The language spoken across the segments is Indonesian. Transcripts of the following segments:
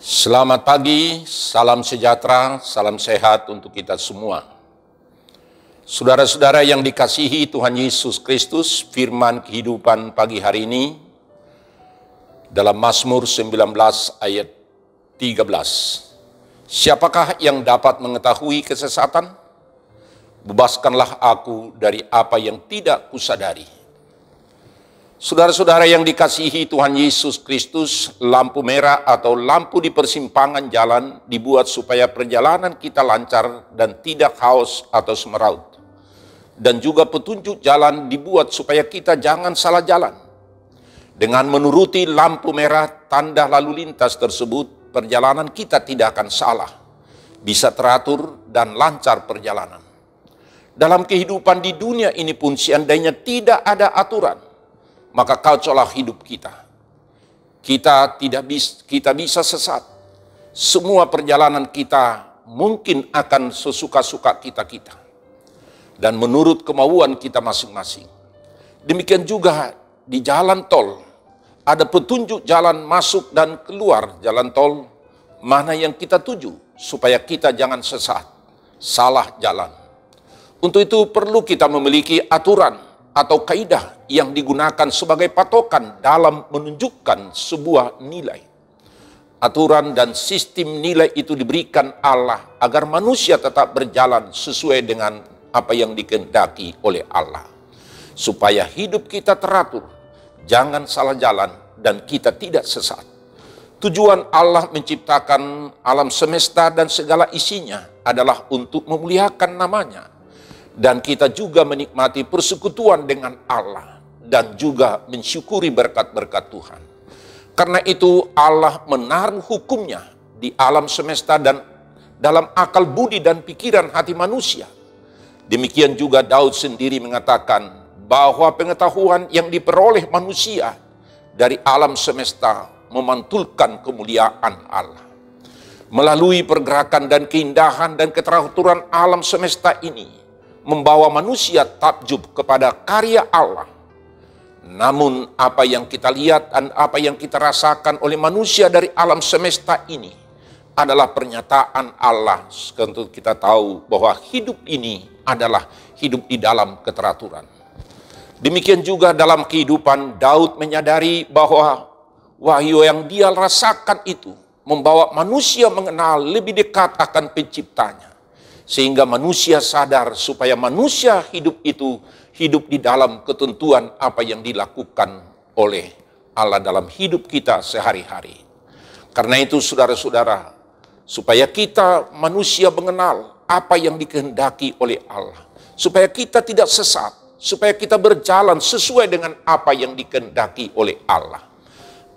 Selamat pagi, salam sejahtera, salam sehat untuk kita semua. Saudara-saudara yang dikasihi Tuhan Yesus Kristus, firman kehidupan pagi hari ini dalam Mazmur 19 ayat 13. Siapakah yang dapat mengetahui kesesatan? Bebaskanlah aku dari apa yang tidak kusadari. Saudara-saudara yang dikasihi Tuhan Yesus Kristus, lampu merah atau lampu di persimpangan jalan dibuat supaya perjalanan kita lancar dan tidak haus atau semeraut. Dan juga petunjuk jalan dibuat supaya kita jangan salah jalan. Dengan menuruti lampu merah tanda lalu lintas tersebut, perjalanan kita tidak akan salah, bisa teratur dan lancar perjalanan. Dalam kehidupan di dunia ini pun seandainya tidak ada aturan, maka kacaulah hidup kita. Kita bisa sesat. Semua perjalanan kita mungkin akan sesuka-suka kita. Dan menurut kemauan kita masing-masing. Demikian juga di jalan tol. Ada petunjuk jalan masuk dan keluar jalan tol. Mana yang kita tuju supaya kita jangan sesat, salah jalan. Untuk itu perlu kita memiliki aturan atau kaidah yang digunakan sebagai patokan dalam menunjukkan sebuah nilai. Aturan dan sistem nilai itu diberikan Allah agar manusia tetap berjalan sesuai dengan apa yang dikehendaki oleh Allah. Supaya hidup kita teratur, jangan salah jalan dan kita tidak sesat. Tujuan Allah menciptakan alam semesta dan segala isinya adalah untuk memuliakan namanya. Dan kita juga menikmati persekutuan dengan Allah dan juga mensyukuri berkat-berkat Tuhan. Karena itu Allah menaruh hukumnya di alam semesta dan dalam akal budi dan pikiran hati manusia. Demikian juga Daud sendiri mengatakan bahwa pengetahuan yang diperoleh manusia dari alam semesta memantulkan kemuliaan Allah. Melalui pergerakan dan keindahan dan keteraturan alam semesta ini, membawa manusia takjub kepada karya Allah. Namun apa yang kita lihat dan apa yang kita rasakan oleh manusia dari alam semesta ini adalah pernyataan Allah. Tentu kita tahu bahwa hidup ini adalah hidup di dalam keteraturan. Demikian juga dalam kehidupan Daud menyadari bahwa wahyu yang dia rasakan itu membawa manusia mengenal lebih dekat akan penciptanya. Sehingga manusia sadar supaya manusia hidup itu hidup di dalam ketentuan apa yang dilakukan oleh Allah dalam hidup kita sehari-hari. Karena itu saudara-saudara, supaya kita manusia mengenal apa yang dikehendaki oleh Allah. Supaya kita tidak sesat, supaya kita berjalan sesuai dengan apa yang dikehendaki oleh Allah.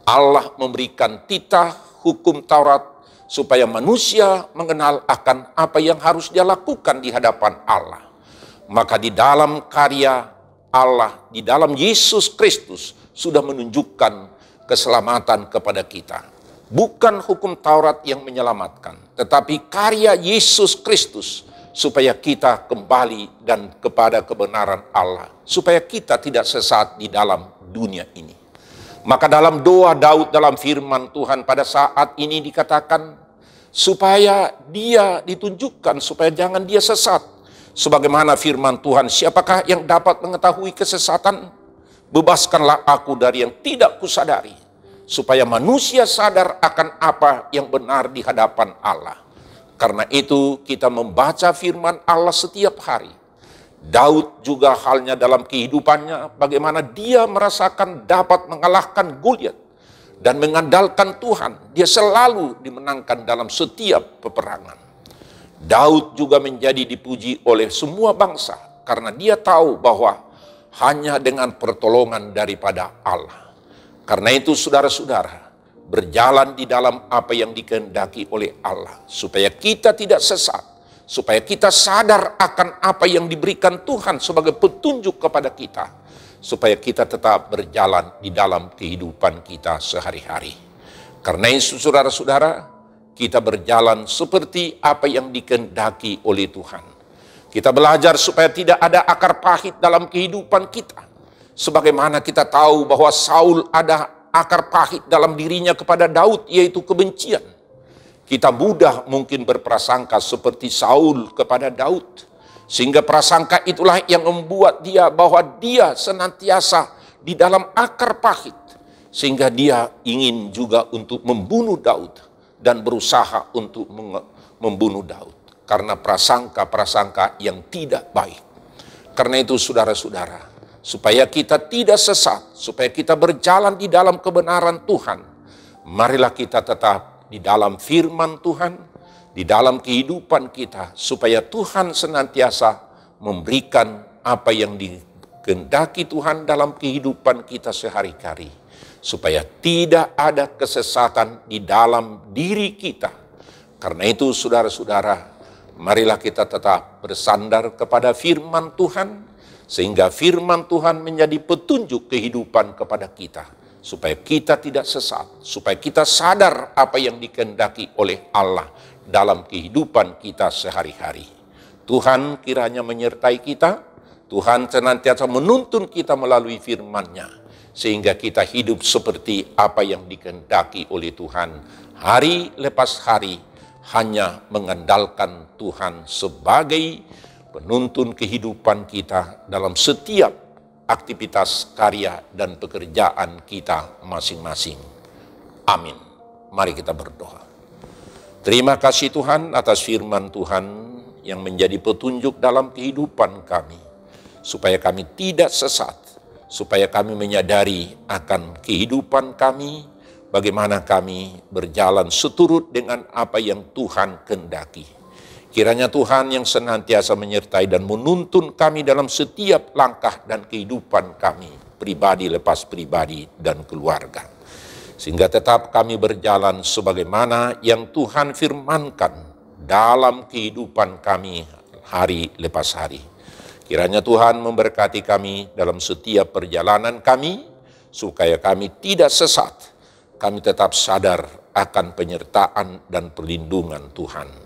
Allah memberikan titah hukum Taurat supaya manusia mengenal akan apa yang harus dia lakukan di hadapan Allah. Maka di dalam karya Allah, di dalam Yesus Kristus sudah menunjukkan keselamatan kepada kita. Bukan hukum Taurat yang menyelamatkan, tetapi karya Yesus Kristus supaya kita kembali dan kepada kebenaran Allah. Supaya kita tidak sesat di dalam dunia ini. Maka dalam doa Daud dalam firman Tuhan pada saat ini dikatakan supaya dia ditunjukkan, supaya jangan dia sesat. Sebagaimana firman Tuhan, siapakah yang dapat mengetahui kesesatan? Bebaskanlah aku dari yang tidak kusadari. Supaya manusia sadar akan apa yang benar di hadapan Allah. Karena itu kita membaca firman Allah setiap hari. Daud juga halnya dalam kehidupannya, bagaimana dia merasakan dapat mengalahkan Goliat dan mengandalkan Tuhan. Dia selalu dimenangkan dalam setiap peperangan. Daud juga menjadi dipuji oleh semua bangsa karena dia tahu bahwa hanya dengan pertolongan daripada Allah. Karena itu saudara-saudara, berjalan di dalam apa yang dikehendaki oleh Allah supaya kita tidak sesat. Supaya kita sadar akan apa yang diberikan Tuhan sebagai petunjuk kepada kita. Supaya kita tetap berjalan di dalam kehidupan kita sehari-hari. Karena itu saudara-saudara, kita berjalan seperti apa yang dikehendaki oleh Tuhan. Kita belajar supaya tidak ada akar pahit dalam kehidupan kita. Sebagaimana kita tahu bahwa Saul ada akar pahit dalam dirinya kepada Daud, yaitu kebencian. Kita mudah mungkin berprasangka seperti Saul kepada Daud. Sehingga prasangka itulah yang membuat dia bahwa dia senantiasa di dalam akar pahit. Sehingga dia ingin juga untuk membunuh Daud dan berusaha untuk membunuh Daud. Karena prasangka-prasangka yang tidak baik. Karena itu saudara-saudara, supaya kita tidak sesat, supaya kita berjalan di dalam kebenaran Tuhan, marilah kita tetap di dalam firman Tuhan, di dalam kehidupan kita, supaya Tuhan senantiasa memberikan apa yang dikehendaki Tuhan dalam kehidupan kita sehari-hari, supaya tidak ada kesesatan di dalam diri kita. Karena itu saudara-saudara, marilah kita tetap bersandar kepada firman Tuhan, sehingga firman Tuhan menjadi petunjuk kehidupan kepada kita, supaya kita tidak sesat, supaya kita sadar apa yang dikehendaki oleh Allah dalam kehidupan kita sehari-hari. Tuhan kiranya menyertai kita, Tuhan senantiasa menuntun kita melalui firman-Nya, sehingga kita hidup seperti apa yang dikehendaki oleh Tuhan hari lepas hari, hanya mengandalkan Tuhan sebagai penuntun kehidupan kita dalam setiap aktivitas karya dan pekerjaan kita masing-masing. Amin. Mari kita berdoa. Terima kasih Tuhan atas firman Tuhan yang menjadi petunjuk dalam kehidupan kami, supaya kami tidak sesat, supaya kami menyadari akan kehidupan kami, bagaimana kami berjalan seturut dengan apa yang Tuhan kehendaki. Kiranya Tuhan yang senantiasa menyertai dan menuntun kami dalam setiap langkah dan kehidupan kami, pribadi lepas pribadi dan keluarga. Sehingga tetap kami berjalan sebagaimana yang Tuhan firmankan dalam kehidupan kami hari lepas hari. Kiranya Tuhan memberkati kami dalam setiap perjalanan kami, supaya kami tidak sesat, kami tetap sadar akan penyertaan dan perlindungan Tuhan.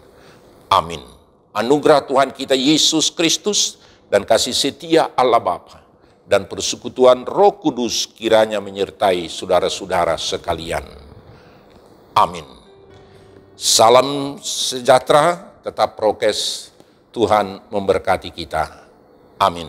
Amin. Anugerah Tuhan kita Yesus Kristus dan kasih setia Allah Bapa dan persekutuan Roh Kudus kiranya menyertai saudara-saudara sekalian. Amin. Salam sejahtera, tetap prokes, Tuhan memberkati kita. Amin.